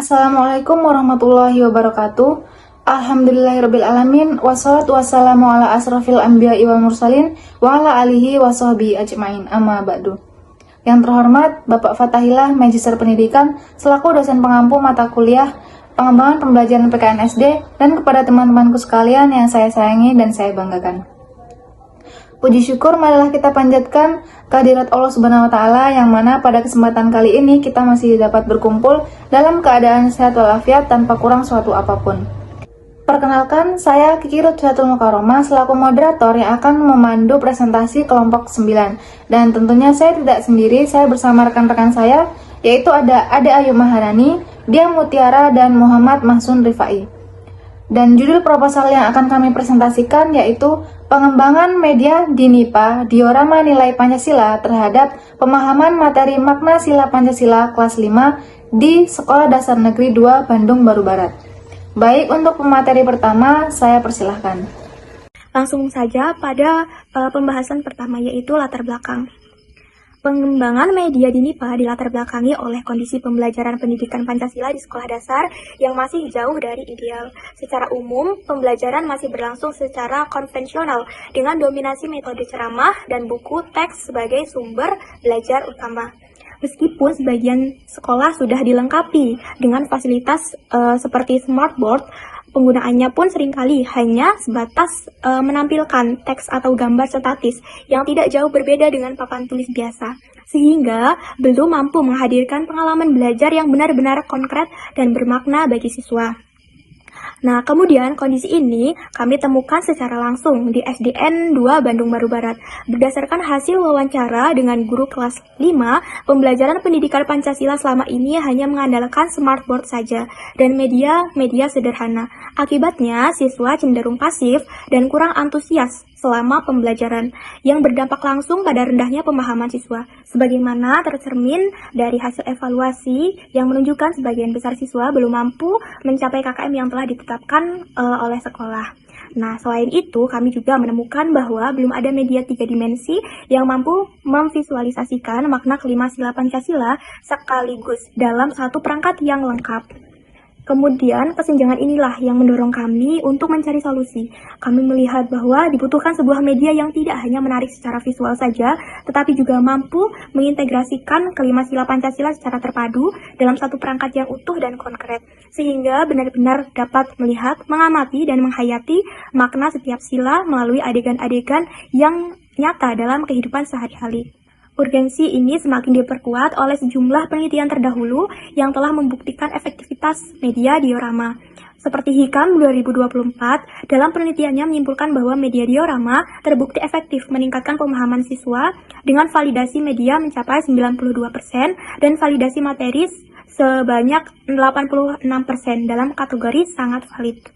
Assalamualaikum warahmatullahi wabarakatuh. Alhamdulillahirrabbilalamin. Wassalatu wassalamu ala asrafil anbiya'i wal mursalin wa ala alihi wa sahbihi ajma'in, amma ba'du. Yang terhormat Bapak Fatahillah, Magister Pendidikan, selaku dosen pengampu mata kuliah pengembangan pembelajaran PKN SD, dan kepada teman-temanku sekalian yang saya sayangi dan saya banggakan. Puji syukur marilah kita panjatkan kehadirat Allah Subhanahu wa Ta'ala, yang mana pada kesempatan kali ini kita masih dapat berkumpul dalam keadaan sehat walafiat tanpa kurang suatu apapun. Perkenalkan, saya Kiki Rutfiatul Mukaromah selaku moderator yang akan memandu presentasi kelompok 9. Dan tentunya saya tidak sendiri, saya bersama rekan-rekan saya, yaitu ada Ade Ayu Maharani, Dia Mutiara, dan Muhammad Mahsun Rifai. Dan judul proposal yang akan kami presentasikan yaitu pengembangan media di NIPA, diorama nilai Pancasila terhadap pemahaman materi makna sila Pancasila kelas 5 di Sekolah Dasar Negeri 2 Bandung Baru Barat. Baik, untuk pemateri pertama saya persilahkan. Langsung saja pada pembahasan pertama, yaitu latar belakang. Pengembangan media di NIPA dilatar belakangi oleh kondisi pembelajaran pendidikan Pancasila di sekolah dasar yang masih jauh dari ideal. Secara umum, pembelajaran masih berlangsung secara konvensional dengan dominasi metode ceramah dan buku teks sebagai sumber belajar utama. Meskipun sebagian sekolah sudah dilengkapi dengan fasilitas seperti smartboard, penggunaannya pun seringkali hanya sebatas menampilkan teks atau gambar statis yang tidak jauh berbeda dengan papan tulis biasa, sehingga belum mampu menghadirkan pengalaman belajar yang benar-benar konkret dan bermakna bagi siswa. Nah, kemudian kondisi ini kami temukan secara langsung di SDN 2 Bandung Baru Barat. Berdasarkan hasil wawancara dengan guru kelas 5, pembelajaran pendidikan Pancasila selama ini hanya mengandalkan smartboard saja dan media sederhana. Akibatnya, siswa cenderung pasif dan kurang antusias selama pembelajaran, yang berdampak langsung pada rendahnya pemahaman siswa. Sebagaimana tercermin dari hasil evaluasi yang menunjukkan sebagian besar siswa belum mampu mencapai KKM yang telah ditetapkan oleh sekolah. Nah, selain itu, kami juga menemukan bahwa belum ada media 3 dimensi yang mampu memvisualisasikan makna kelima sila Pancasila sekaligus dalam satu perangkat yang lengkap. Kemudian, kesenjangan inilah yang mendorong kami untuk mencari solusi. Kami melihat bahwa dibutuhkan sebuah media yang tidak hanya menarik secara visual saja, tetapi juga mampu mengintegrasikan kelima sila Pancasila secara terpadu dalam satu perangkat yang utuh dan konkret, sehingga benar-benar dapat melihat, mengamati, dan menghayati makna setiap sila melalui adegan-adegan yang nyata dalam kehidupan sehari-hari. Urgensi ini semakin diperkuat oleh sejumlah penelitian terdahulu yang telah membuktikan efektivitas media diorama. Seperti Hikam 2024, dalam penelitiannya menyimpulkan bahwa media diorama terbukti efektif meningkatkan pemahaman siswa dengan validasi media mencapai 92% dan validasi materi sebanyak 86% dalam kategori sangat valid.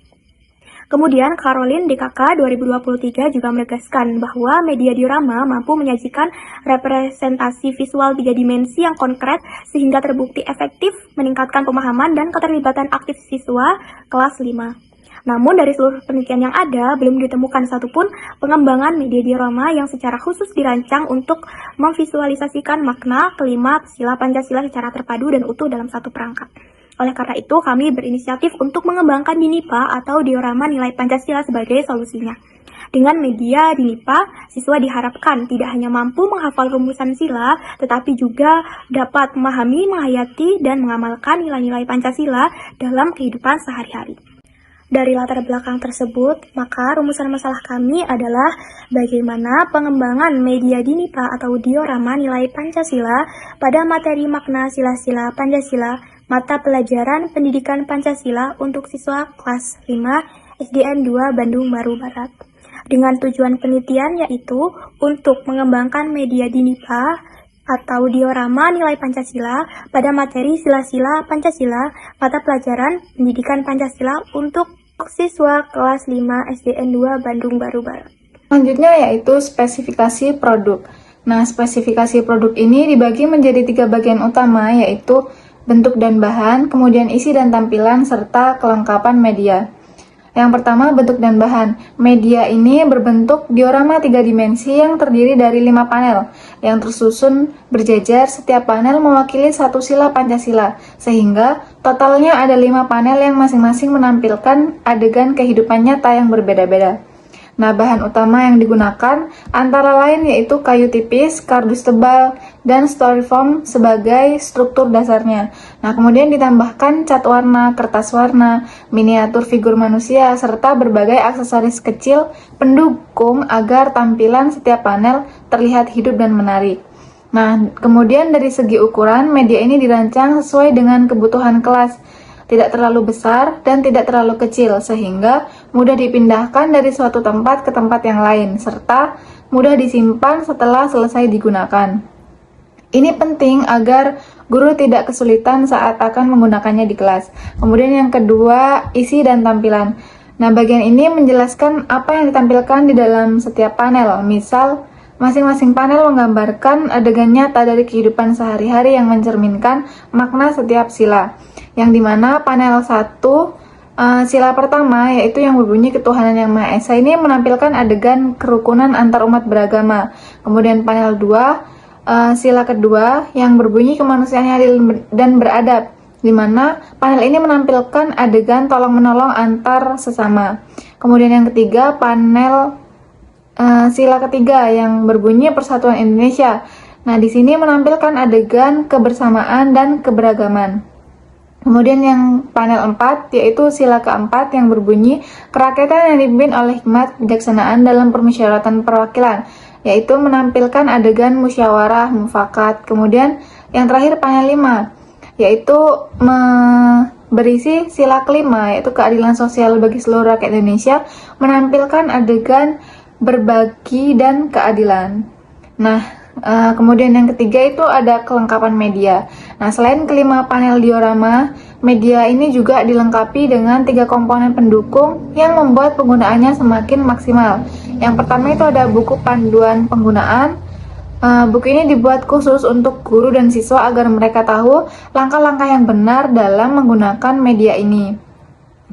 Kemudian, Caroline DKK 2023 juga menegaskan bahwa media diorama mampu menyajikan representasi visual 3 dimensi yang konkret sehingga terbukti efektif meningkatkan pemahaman dan keterlibatan aktif siswa kelas 5. Namun, dari seluruh penelitian yang ada, belum ditemukan satupun pengembangan media diorama yang secara khusus dirancang untuk memvisualisasikan makna kelima sila Pancasila secara terpadu dan utuh dalam satu perangkat. Oleh karena itu, kami berinisiatif untuk mengembangkan di NIPA atau diorama nilai Pancasila sebagai solusinya. Dengan media di NIPA, siswa diharapkan tidak hanya mampu menghafal rumusan sila, tetapi juga dapat memahami, menghayati, dan mengamalkan nilai-nilai Pancasila dalam kehidupan sehari-hari. Dari latar belakang tersebut, maka rumusan masalah kami adalah bagaimana pengembangan media di NIPA atau diorama nilai Pancasila pada materi makna sila-sila Pancasila, mata pelajaran pendidikan Pancasila untuk siswa kelas 5 SDN 2 Bandung Baru Barat. Dengan tujuan penelitian yaitu untuk mengembangkan media di NIPA atau diorama nilai Pancasila pada materi sila-sila Pancasila, mata pelajaran pendidikan Pancasila untuk siswa kelas 5 SDN 2 Bandung Baru Barat. Selanjutnya yaitu spesifikasi produk. Nah, spesifikasi produk ini dibagi menjadi 3 bagian utama, yaitu bentuk dan bahan, kemudian isi dan tampilan, serta kelengkapan media. Yang pertama, bentuk dan bahan. Media ini berbentuk diorama 3 dimensi yang terdiri dari 5 panel, yang tersusun berjajar. Setiap panel mewakili satu sila Pancasila, sehingga totalnya ada 5 panel yang masing-masing menampilkan adegan kehidupan nyata yang berbeda-beda. Nah, bahan utama yang digunakan antara lain yaitu kayu tipis, kardus tebal, dan styrofoam sebagai struktur dasarnya. Nah, kemudian ditambahkan cat warna, kertas warna, miniatur figur manusia, serta berbagai aksesoris kecil pendukung agar tampilan setiap panel terlihat hidup dan menarik. Nah, kemudian dari segi ukuran, media ini dirancang sesuai dengan kebutuhan kelas, tidak terlalu besar dan tidak terlalu kecil, sehingga mudah dipindahkan dari suatu tempat ke tempat yang lain, serta mudah disimpan setelah selesai digunakan. Ini penting agar guru tidak kesulitan saat akan menggunakannya di kelas. Kemudian yang kedua, isi dan tampilan. Nah, bagian ini menjelaskan apa yang ditampilkan di dalam setiap panel. Misal, masing-masing panel menggambarkan adegan nyata dari kehidupan sehari-hari yang mencerminkan makna setiap sila. Yang dimana panel 1, sila pertama, yaitu yang berbunyi ketuhanan yang Maha Esa, ini menampilkan adegan kerukunan antar umat beragama. Kemudian panel 2, sila kedua, yang berbunyi kemanusiaan yang adil dan beradab, di mana panel ini menampilkan adegan tolong-menolong antar sesama. Kemudian yang ketiga, panel sila ketiga yang berbunyi Persatuan Indonesia. Nah, di sini menampilkan adegan kebersamaan dan keberagaman. Kemudian yang panel 4, yaitu sila keempat yang berbunyi kerakyatan yang dipimpin oleh hikmat kebijaksanaan dalam permusyawaratan perwakilan, yaitu menampilkan adegan musyawarah mufakat. Kemudian yang terakhir panel 5, yaitu berisi sila kelima, yaitu keadilan sosial bagi seluruh rakyat Indonesia, menampilkan adegan berbagi dan keadilan. Nah, kemudian yang ketiga itu ada kelengkapan media. Nah, selain kelima panel diorama, media ini juga dilengkapi dengan 3 komponen pendukung yang membuat penggunaannya semakin maksimal. Yang pertama itu ada buku panduan penggunaan. Buku ini dibuat khusus untuk guru dan siswa agar mereka tahu langkah-langkah yang benar dalam menggunakan media ini.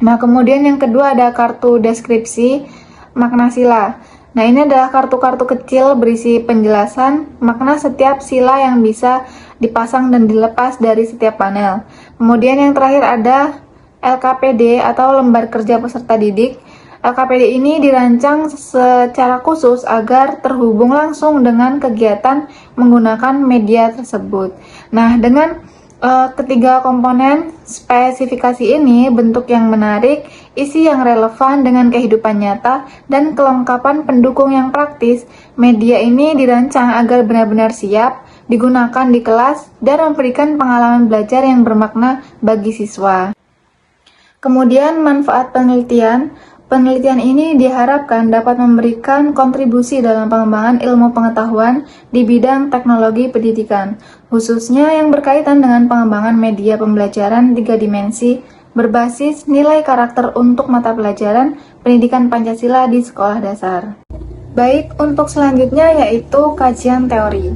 Nah, kemudian yang kedua ada kartu deskripsi makna sila. Nah, ini adalah kartu-kartu kecil berisi penjelasan makna setiap sila yang bisa dipasang dan dilepas dari setiap panel. Kemudian yang terakhir ada LKPD atau lembar kerja peserta didik. LKPD ini dirancang secara khusus agar terhubung langsung dengan kegiatan menggunakan media tersebut. Nah, dengan ketiga komponen spesifikasi ini, bentuk yang menarik, isi yang relevan dengan kehidupan nyata, dan kelengkapan pendukung yang praktis, media ini dirancang agar benar-benar siap digunakan di kelas dan memberikan pengalaman belajar yang bermakna bagi siswa. Kemudian manfaat penelitian. Penelitian ini diharapkan dapat memberikan kontribusi dalam pengembangan ilmu pengetahuan di bidang teknologi pendidikan, khususnya yang berkaitan dengan pengembangan media pembelajaran 3 dimensi berbasis nilai karakter untuk mata pelajaran pendidikan Pancasila di sekolah dasar. Baik, untuk selanjutnya yaitu kajian teori,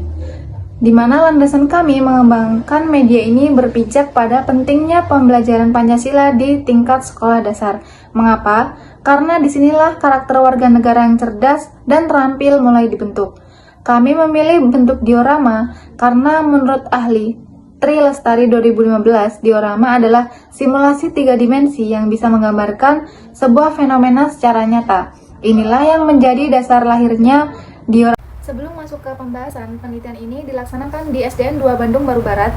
di mana landasan kami mengembangkan media ini berpijak pada pentingnya pembelajaran Pancasila di tingkat sekolah dasar. Mengapa? Karena disinilah karakter warga negara yang cerdas dan terampil mulai dibentuk. Kami memilih bentuk diorama karena menurut ahli Tri Lestari 2015, diorama adalah simulasi 3 dimensi yang bisa menggambarkan sebuah fenomena secara nyata. Inilah yang menjadi dasar lahirnya diorama. Sebelum masuk ke pembahasan, penelitian ini dilaksanakan di SDN 2 Bandung Baru Barat.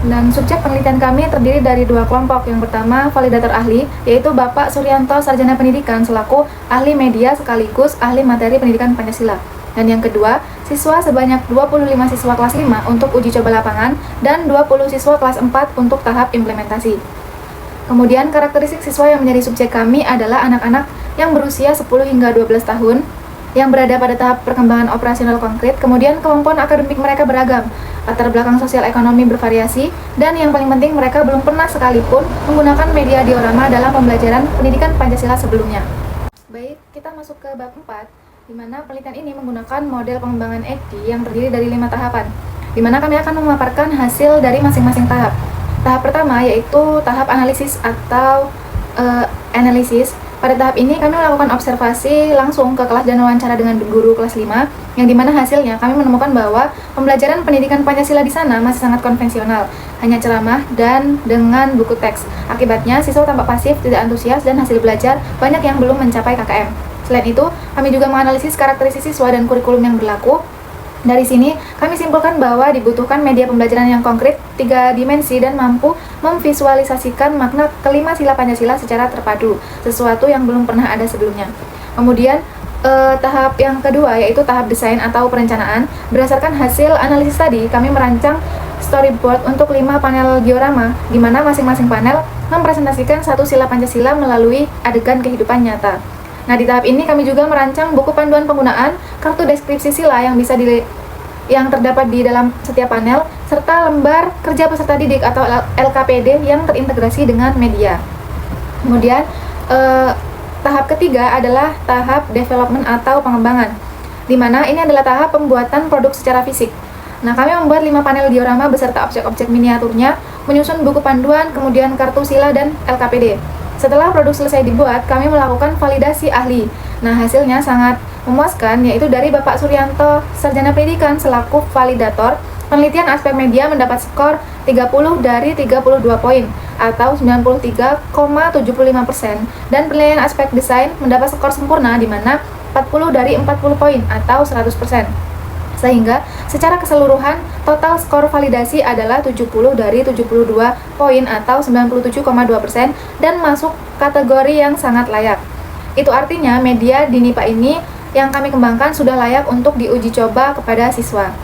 Dan subjek penelitian kami terdiri dari 2 kelompok. Yang pertama, validator ahli, yaitu Bapak Suryanto, Sarjana Pendidikan, selaku ahli media sekaligus ahli materi pendidikan Pancasila. Dan yang kedua, siswa sebanyak 25 siswa kelas 5 untuk uji coba lapangan dan 20 siswa kelas 4 untuk tahap implementasi. Kemudian, karakteristik siswa yang menjadi subjek kami adalah anak-anak yang berusia 10 hingga 12 tahun, yang berada pada tahap perkembangan operasional konkret. Kemudian kemampuan akademik mereka beragam, latar belakang sosial ekonomi bervariasi, dan yang paling penting mereka belum pernah sekalipun menggunakan media diorama dalam pembelajaran pendidikan Pancasila sebelumnya. Baik, kita masuk ke bab 4, di mana penelitian ini menggunakan model pengembangan EKDI yang terdiri dari 5 tahapan, di mana kami akan memaparkan hasil dari masing-masing tahap. Tahap pertama yaitu tahap analisis atau analisis, Pada tahap ini kami melakukan observasi langsung ke kelas dan wawancara dengan guru kelas 5, yang dimana hasilnya kami menemukan bahwa pembelajaran pendidikan Pancasila di sana masih sangat konvensional, hanya ceramah dan dengan buku teks. Akibatnya, siswa tampak pasif, tidak antusias, dan hasil belajar banyak yang belum mencapai KKM. Selain itu, kami juga menganalisis karakteristik siswa dan kurikulum yang berlaku. Dari sini, kami simpulkan bahwa dibutuhkan media pembelajaran yang konkret, 3 dimensi, dan mampu memvisualisasikan makna kelima sila Pancasila secara terpadu, sesuatu yang belum pernah ada sebelumnya. Kemudian, tahap yang kedua yaitu tahap desain atau perencanaan. Berdasarkan hasil analisis tadi, kami merancang storyboard untuk 5 panel diorama, di mana masing-masing panel mempresentasikan satu sila Pancasila melalui adegan kehidupan nyata. Nah, di tahap ini kami juga merancang buku panduan penggunaan, kartu deskripsi sila yang terdapat di dalam setiap panel, serta lembar kerja peserta didik atau LKPD yang terintegrasi dengan media. Kemudian, tahap ketiga adalah tahap development atau pengembangan, di mana ini adalah tahap pembuatan produk secara fisik. Nah, kami membuat 5 panel diorama beserta objek-objek miniaturnya, menyusun buku panduan, kemudian kartu sila dan LKPD. Setelah produk selesai dibuat, kami melakukan validasi ahli. Nah, hasilnya sangat memuaskan, yaitu dari Bapak Suryanto, Sarjana Pendidikan selaku validator. Penelitian aspek media mendapat skor 30 dari 32 poin atau 93,75%, dan penilaian aspek desain mendapat skor sempurna di mana 40 dari 40 poin atau 100%. Sehingga secara keseluruhan total skor validasi adalah 70 dari 72 poin atau 97,2% dan masuk kategori yang sangat layak. Itu artinya media di NIPA ini yang kami kembangkan sudah layak untuk diuji coba kepada siswa.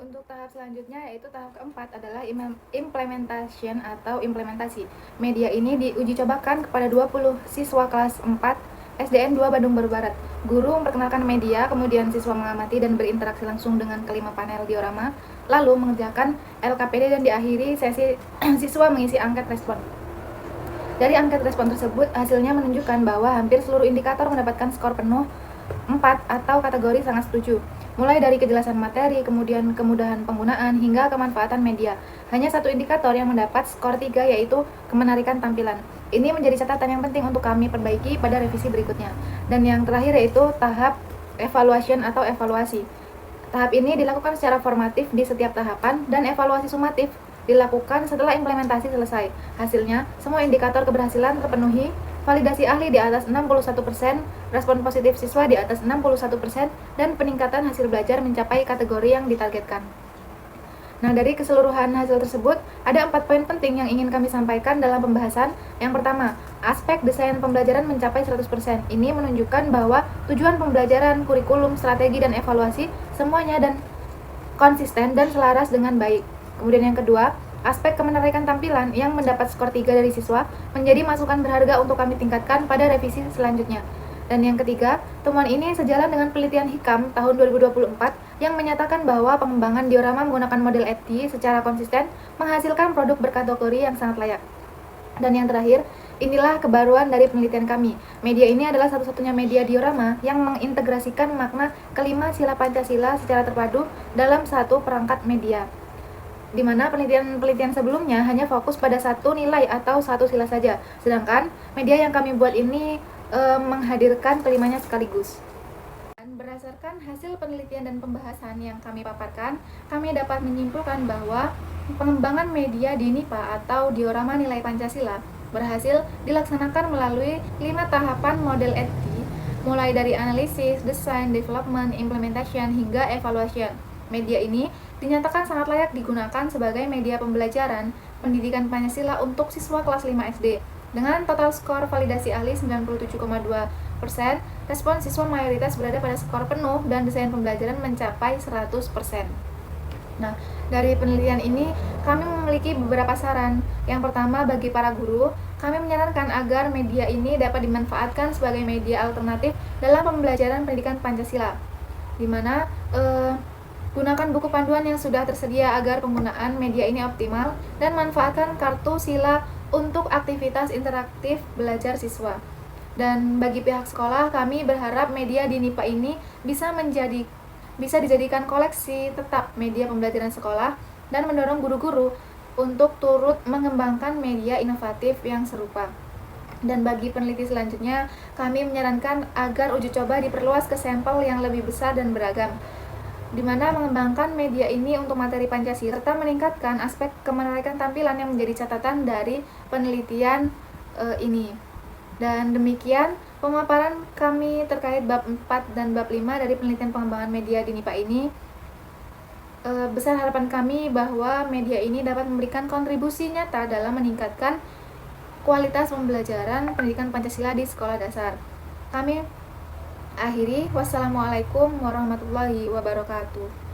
Untuk tahap selanjutnya yaitu tahap keempat adalah implementation atau implementasi. Media ini diuji cobakan kepada 20 siswa kelas 4 SDN 2 Bandung Baru Barat. Guru memperkenalkan media, kemudian siswa mengamati dan berinteraksi langsung dengan kelima panel diorama, lalu mengerjakan LKPD dan diakhiri sesi siswa mengisi angket respon. Dari angket respon tersebut, hasilnya menunjukkan bahwa hampir seluruh indikator mendapatkan skor penuh 4 atau kategori sangat setuju. Mulai dari kejelasan materi, kemudian kemudahan penggunaan, hingga kemanfaatan media. Hanya satu indikator yang mendapat skor 3 yaitu kemenarikan tampilan. Ini menjadi catatan yang penting untuk kami perbaiki pada revisi berikutnya. Dan yang terakhir yaitu tahap evaluation atau evaluasi. Tahap ini dilakukan secara formatif di setiap tahapan dan evaluasi sumatif dilakukan setelah implementasi selesai. Hasilnya, semua indikator keberhasilan terpenuhi, validasi ahli di atas 61%, respon positif siswa di atas 61%, dan peningkatan hasil belajar mencapai kategori yang ditargetkan. Nah, dari keseluruhan hasil tersebut, ada 4 poin penting yang ingin kami sampaikan dalam pembahasan. Yang pertama, aspek desain pembelajaran mencapai 100%. Ini menunjukkan bahwa tujuan pembelajaran, kurikulum, strategi, dan evaluasi semuanya dan konsisten dan selaras dengan baik. Kemudian yang kedua, aspek kemenarikan tampilan yang mendapat skor 3 dari siswa menjadi masukan berharga untuk kami tingkatkan pada revisi selanjutnya. Dan yang ketiga, temuan ini sejalan dengan penelitian Hikam tahun 2024 yang menyatakan bahwa pengembangan diorama menggunakan model EDDI secara konsisten menghasilkan produk berkategori yang sangat layak. Dan yang terakhir, inilah kebaruan dari penelitian kami. Media ini adalah satu-satunya media diorama yang mengintegrasikan makna kelima sila Pancasila secara terpadu dalam satu perangkat media, di mana penelitian sebelumnya hanya fokus pada satu nilai atau satu sila saja, sedangkan media yang kami buat ini menghadirkan kelimanya sekaligus. Dan berdasarkan hasil penelitian dan pembahasan yang kami paparkan, kami dapat menyimpulkan bahwa pengembangan media di NIPA atau diorama nilai Pancasila berhasil dilaksanakan melalui 5 tahapan model EDDI, mulai dari analisis, desain, development, implementation, hingga evaluation. Media ini dinyatakan sangat layak digunakan sebagai media pembelajaran pendidikan Pancasila untuk siswa kelas 5 SD. Dengan total skor validasi ahli 97,2%, respon siswa mayoritas berada pada skor penuh dan desain pembelajaran mencapai 100%. Nah, dari penelitian ini kami memiliki beberapa saran. Yang pertama, bagi para guru, kami menyarankan agar media ini dapat dimanfaatkan sebagai media alternatif dalam pembelajaran pendidikan Pancasila, di mana gunakan buku panduan yang sudah tersedia agar penggunaan media ini optimal, dan manfaatkan kartu sila untuk aktivitas interaktif belajar siswa. Dan bagi pihak sekolah, kami berharap media di NIPA ini bisa dijadikan koleksi tetap media pembelajaran sekolah dan mendorong guru-guru untuk turut mengembangkan media inovatif yang serupa. Dan bagi peneliti selanjutnya, kami menyarankan agar uji coba diperluas ke sampel yang lebih besar dan beragam, di mana mengembangkan media ini untuk materi Pancasila serta meningkatkan aspek kemenarikan tampilan yang menjadi catatan dari penelitian ini. Dan demikian pemaparan kami terkait bab 4 dan bab 5 dari penelitian pengembangan media di NIPA ini. Besar harapan kami bahwa media ini dapat memberikan kontribusi nyata dalam meningkatkan kualitas pembelajaran pendidikan Pancasila di sekolah dasar. Kami akhiri, wassalamualaikum warahmatullahi wabarakatuh.